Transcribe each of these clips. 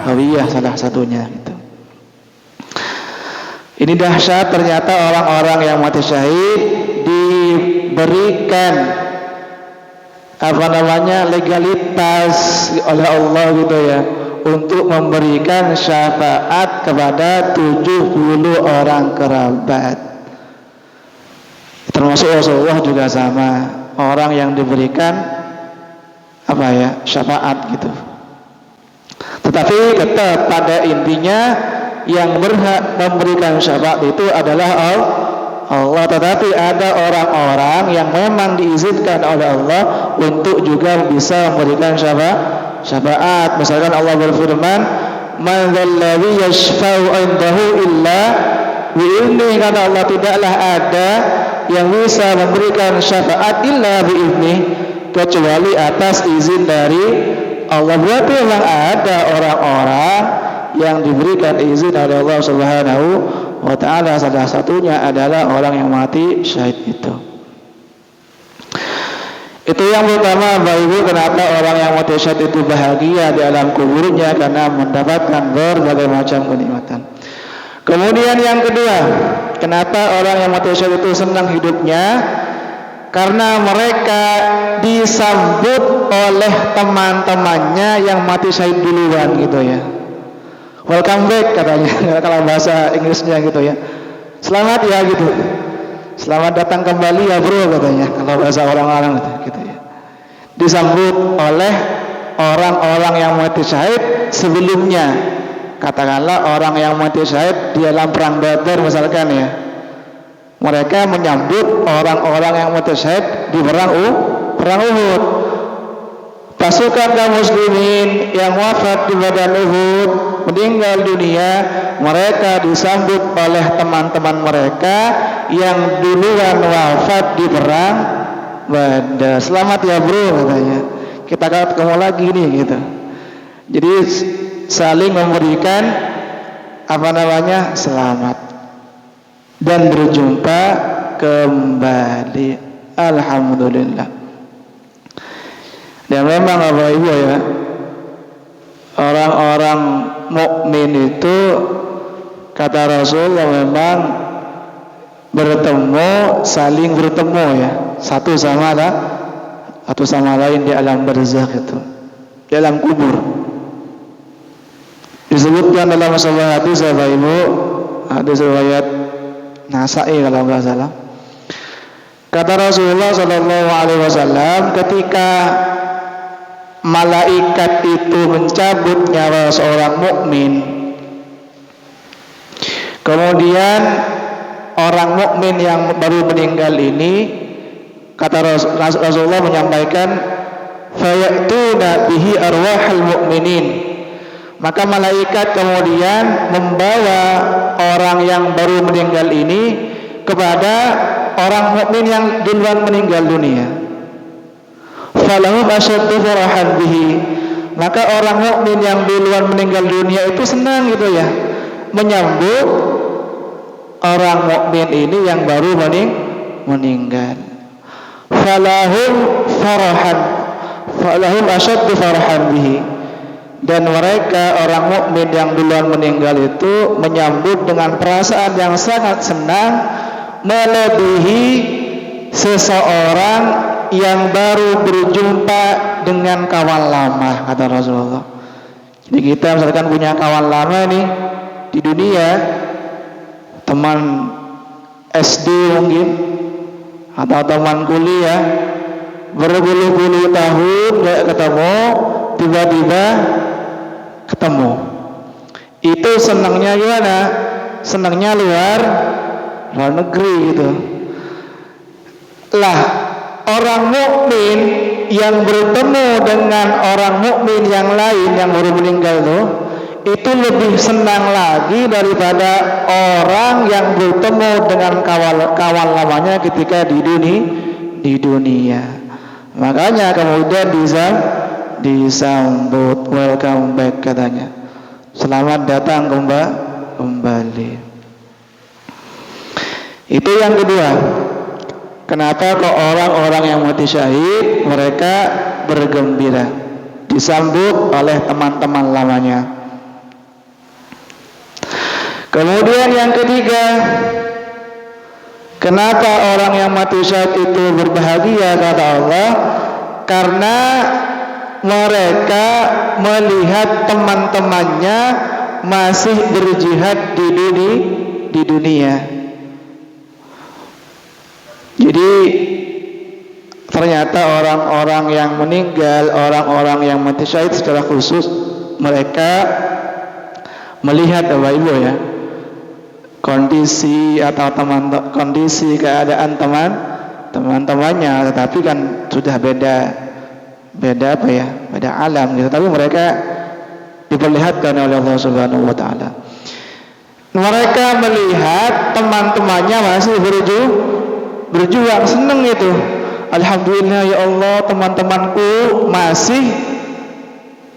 Hawiyah salah satunya gitu. Ini dahsyat, ternyata orang-orang yang mati syahid diberikan legalitas oleh Allah gitu ya, untuk memberikan syafaat kepada 70 orang kerabat. Termasuk Rasulullah juga sama, orang yang diberikan syafaat gitu. Tetapi tetap pada intinya yang berhak memberikan syafaat itu adalah Allah. Tetapi ada orang-orang yang memang diizinkan oleh Allah untuk juga bisa memberikan syafaat. Misalkan Allah berfirman, "Man dzalladzi yashfa'u 'indahu illa bi'idznihi." Karena Allah tidaklah ada yang bisa memberikan syafaat illa bi'idznihi, kecuali atas izin dari Allah. Berarti memang ada orang-orang yang diberikan izin oleh Allah Subhanahu wa ta'ala. Salah satunya adalah orang yang mati syahid itu. Itu yang pertama, Bapak Ibu, kenapa orang yang mati syahid itu bahagia di alam kuburnya, karena mendapatkan berbagai macam kenikmatan. Kemudian yang kedua, kenapa orang yang mati syahid itu senang hidupnya? Karena mereka disambut oleh teman-temannya yang mati syahid duluan gitu ya. Welcome back katanya kalau bahasa Inggrisnya gitu ya. Selamat ya gitu. Selamat datang kembali ya bro katanya kalau bahasa orang-orang gitu ya. Disambut oleh orang-orang yang mati syahid sebelumnya. Katakanlah orang yang mati syahid di dalam perang Badar misalkan ya. Mereka menyambut orang-orang yang mati syahid di perang Uhud. Pasukan kaum muslimin yang wafat di medan Uhud, meninggal dunia, mereka disambut oleh teman-teman mereka yang duluan wafat di perang Badar. Selamat ya bro katanya. Kita ketemu lagi nih gitu. Jadi saling memberikan selamat dan berjumpa kembali. Alhamdulillah. Dan memang Bapak Ibu ya, orang-orang mukmin itu kata Rasulullah memang saling bertemu ya, satu sama lain di alam barzakh itu, di alam kubur. Disebutkan dalam sebuah hadis Bapak Ibu, hadis riwayat Nasa'i kalau nggak salah. Kata Rasulullah Shallallahu Alaihi Wasallam, ketika malaikat itu mencabut nyawa seorang mukmin, kemudian orang mukmin yang baru meninggal ini, kata Rasulullah menyampaikan, fayatuna bihi arwahal mu'minin, maka malaikat kemudian membawa orang yang baru meninggal ini kepada orang mukmin yang duluan meninggal dunia. Falahum asyaddu farahan bihi, maka orang mukmin yang duluan meninggal dunia itu senang gitu ya, menyambut orang mukmin ini yang baru meninggal. Falahum asyaddu farahan bihi, dan mereka orang mukmin yang duluan meninggal itu menyambut dengan perasaan yang sangat senang, melebihi seseorang yang baru berjumpa dengan kawan lama, kata Rasulullah. Jadi kita misalkan punya kawan lama nih di dunia, teman SD mungkin atau teman kuliah, berpuluh-puluh tahun gak ketemu, tiba-tiba ketemu. Itu senangnya gimana? Senangnya luar negeri gitu. Lah, orang mukmin yang bertemu dengan orang mukmin yang lain yang baru meninggal itu lebih senang lagi daripada orang yang bertemu dengan kawan lamanya ketika di dunia. Makanya kemudian disambut, welcome back katanya. Selamat datang kembali. Itu yang kedua. Kenapa kok orang-orang yang mati syahid mereka bergembira disambut oleh teman-teman lamanya? Kemudian yang ketiga, kenapa orang yang mati syahid itu berbahagia kata Allah? Karena mereka melihat teman-temannya masih berjihad di dunia. Jadi ternyata orang-orang yang meninggal, orang-orang yang mati syahid secara khusus mereka melihat Bapak Ibu ya, kondisi atau kondisi keadaan teman-temannya, tetapi kan sudah beda apa ya, beda alam gitu. Tapi mereka diperlihatkan oleh Allah Subhanahu wa taala. Mereka melihat teman-temannya masih berjuang, seneng itu. Alhamdulillah ya Allah, teman-temanku masih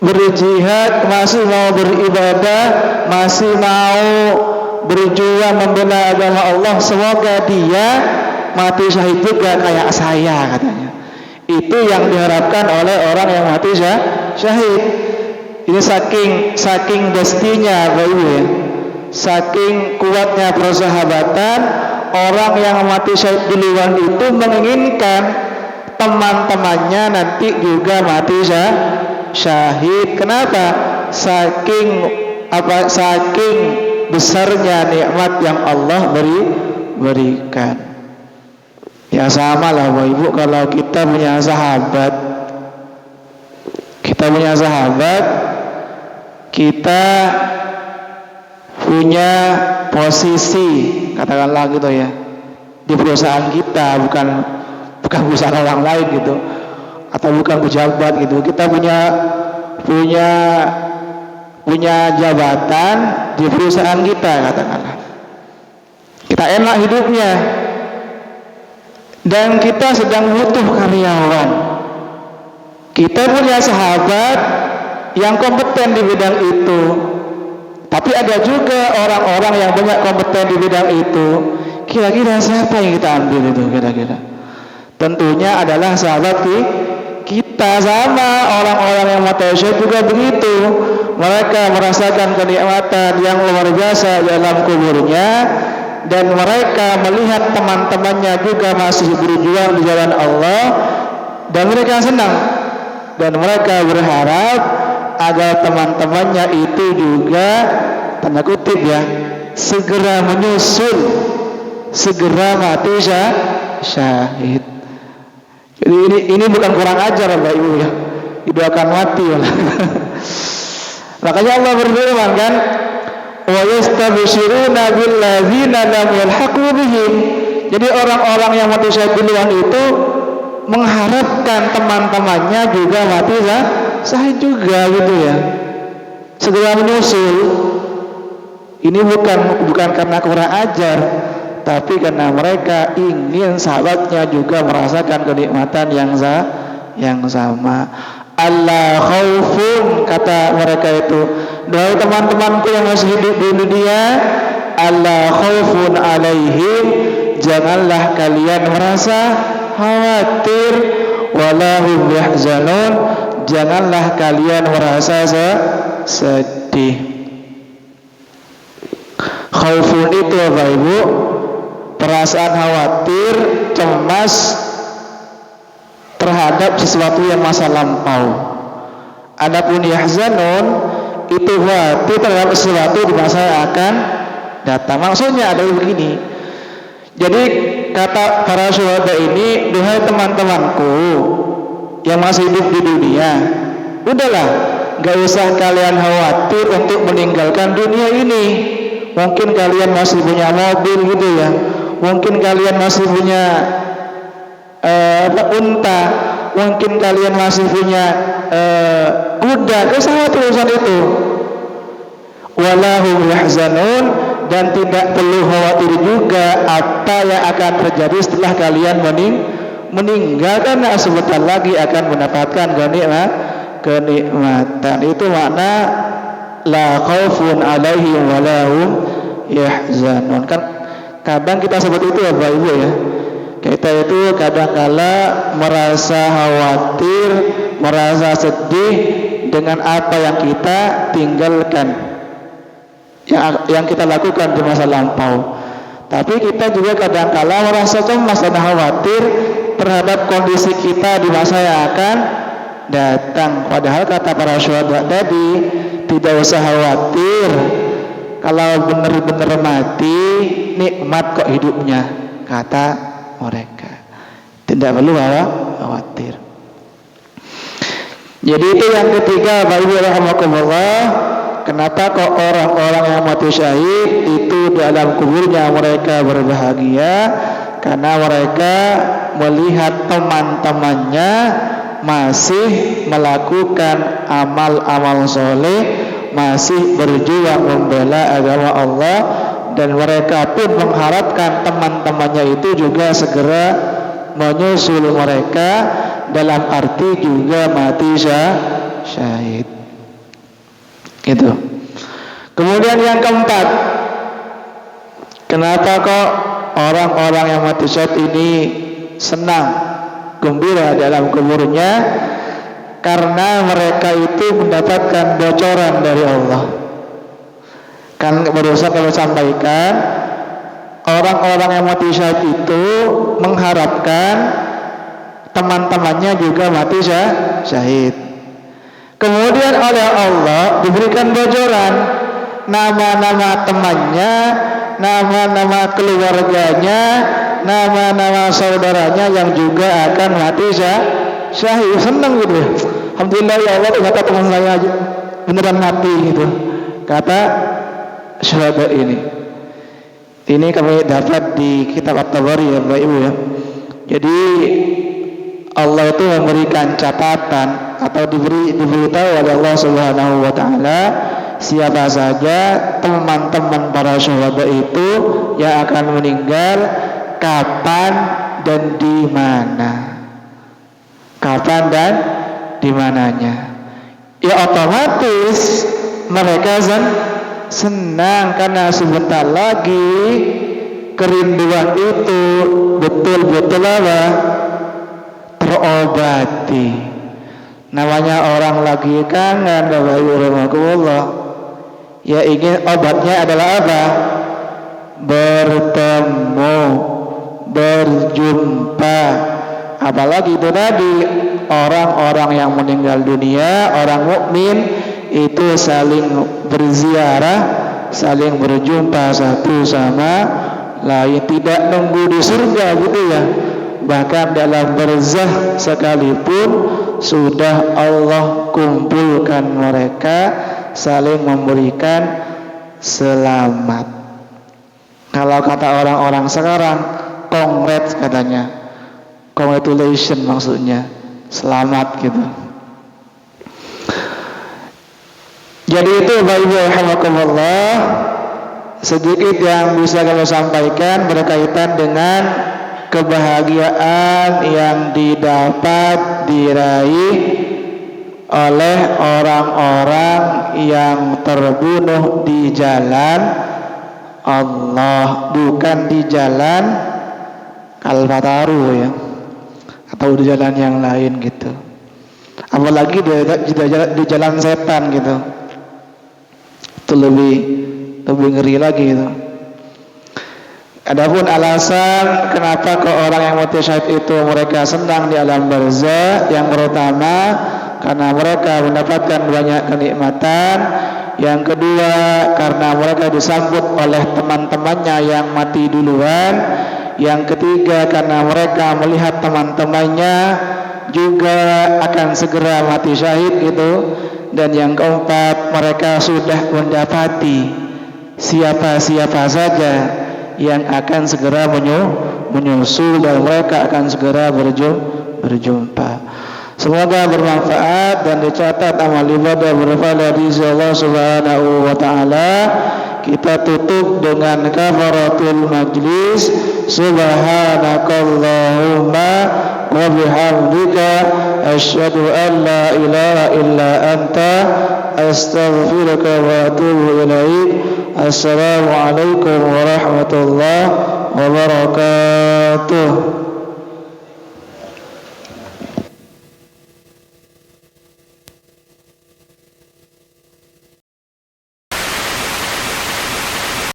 berjihad, masih mau beribadah, masih mau berjuang membela agama Allah. Semoga dia mati syahid juga kayak saya katanya. Itu yang diharapkan oleh orang yang mati syahid. Ini saking destinya Bapak Ibu ya, saking kuatnya persahabatan, orang yang mati syahid duluan itu menginginkan teman-temannya nanti juga mati syahid. Kenapa? Saking besarnya nikmat yang Allah berikan. Ya sama lah Bapak Ibu, kalau kita punya sahabat, kita punya posisi, katakanlah gitu ya, di perusahaan kita, bukan perusahaan orang lain gitu, atau bukan pejabat gitu. Kita punya jabatan di perusahaan kita, katakanlah. Kita enak hidupnya, dan kita sedang butuh karyawan. Kita punya sahabat yang kompeten di bidang itu, tapi ada juga orang-orang yang banyak kompeten di bidang itu. Kira-kira siapa yang kita ambil itu kira-kira? Tentunya adalah sahabat kita. Sama orang-orang yang mati syahid juga begitu. Mereka merasakan kenikmatan yang luar biasa dalam kuburnya, dan mereka melihat teman-temannya juga masih berjuang di jalan Allah, dan mereka senang, dan mereka berharap agar teman-temannya itu juga, tanda kutip ya, segera menyusul, segera mati syahid. Jadi ini bukan kurang ajar Bapak Ibu ya, didoakan mati malah. Makanya Allah berfirman kan, wa yastabshiruna billadzina lam yalhaqu bihim. Jadi orang-orang yang mati syahid duluan itu mengharapkan teman-temannya juga mati syahid juga gitu ya, segera menyusul. Ini bukan karena kurang ajar, tapi karena mereka ingin sahabatnya juga merasakan kenikmatan yang sama. Allah khaufun, kata mereka itu, dari teman-temanku yang masih hidup di dunia, Allah khaufun alaihim, janganlah kalian merasa khawatir, walahum yahzanun, janganlah kalian merasa sedih. Khaufun itu Bapak Ibu, perasaan khawatir, cemas terhadap sesuatu yang masa lampau. Adapun yahzanun itu khawatir terhadap sesuatu di masa yang akan datang. Maksudnya adalah begini. Jadi kata para syuhada ini, duhai teman-temanku yang masih hidup di dunia, udahlah, gak usah kalian khawatir untuk meninggalkan dunia ini. Mungkin kalian masih punya mobil gitu ya, mungkin kalian masih punya unta, mungkin kalian masih punya kuda, gak usah khawatir urusan itu. Walahum yahzanun, dan tidak perlu khawatir juga apa yang akan terjadi setelah kalian meninggal, karena sebentar lagi akan mendapatkan kenikmatan. Itu makna la khaufun alaihim walahum yahzanun. Kan kadang kita sebut itu ya Bapak Ibu ya, Kita itu kadang-kala merasa khawatir, merasa sedih dengan apa yang kita tinggalkan, yang kita lakukan di masa lampau. Tapi kita juga kadang-kala merasa cemas dan khawatir terhadap kondisi kita di masa yang akan datang. Padahal kata para syuhada tadi, tidak usah khawatir. Kalau benar-benar mati, nikmat kok hidupnya, kata mereka. Tidak perlu khawatir. Jadi itu yang ketiga, Bapak Ibu rahimakumullah. Kenapa kok orang-orang yang mati syahid itu dalam kuburnya mereka berbahagia? Karena mereka melihat teman-temannya masih melakukan amal-amal soleh, masih berjuang membela agama Allah, dan mereka pun mengharapkan teman-temannya itu juga segera menyusul mereka, dalam arti juga mati syahid. Itu. Kemudian yang keempat, kenapa kok orang-orang yang mati syahid ini senang, gembira dalam kuburnya? Karena mereka itu mendapatkan bocoran dari Allah. Kan barusan kami sampaikan, orang-orang yang mati syahid itu mengharapkan teman-temannya juga mati syahid. Kemudian oleh Allah diberikan bocoran nama-nama temannya, nama-nama keluarganya, nama-nama saudaranya yang juga akan mati syahid. Senang gitu. Alhamdulillah ya Allah, ternyata teman saya beneran mati gitu, kata syuhada ini. Ini kami dapat di kitab At-Tabari ya Bapak Ibu ya. Jadi Allah itu memberikan catatan atau diberitahu oleh Allah Subhanahu wa taala siapa saja teman-teman para syuhada itu yang akan meninggal, kapan dan di mana. Kapan dan di mananya. Ya otomatis mereka senang karena sebentar lagi kerinduan itu betul-betul apa? Terobati. Namanya orang lagi kangen, Bapak Ibu rahimakumullah, ya ingin obatnya adalah apa? Bertemu, berjumpa. Apalagi itu tadi, orang-orang yang meninggal dunia, orang mukmin itu saling berziarah, saling berjumpa satu sama lain, tidak nunggu di surga gitu ya. Bahkan dalam barzah sekalipun sudah Allah kumpulkan mereka, saling memberikan selamat. Kalau kata orang-orang sekarang, congrats katanya, congratulations maksudnya, selamat gitu. Jadi itu Bapak Ibu rahimakumullah, sedikit yang bisa kami sampaikan berkaitan dengan kebahagiaan yang didapat diraih oleh orang-orang yang terbunuh di jalan Allah, bukan di jalan Kalpataru ya, atau di jalan yang lain gitu. Apalagi di jalan setan gitu, itu lebih ngeri lagi gitu. Adapun alasan kenapa kok orang yang mati syahid itu mereka senang di alam barzah, yang pertama karena mereka mendapatkan banyak kenikmatan, yang kedua karena mereka disambut oleh teman-temannya yang mati duluan, yang ketiga karena mereka melihat teman-temannya juga akan segera mati syahid gitu, dan yang keempat mereka sudah mendapati siapa-siapa saja yang akan segera menyusul dan mereka akan segera berjumpa. Semoga bermanfaat dan dicatat amal ibadah berpahala di Allah Subhanahu wa taala. Kita tutup dengan kafaratul majlis. Subhanakallahumma wa bihamdika asyhadu an la ilaha illa anta astaghfiruka wa atubu ilaik. Assalamualaikum warahmatullahi wabarakatuh.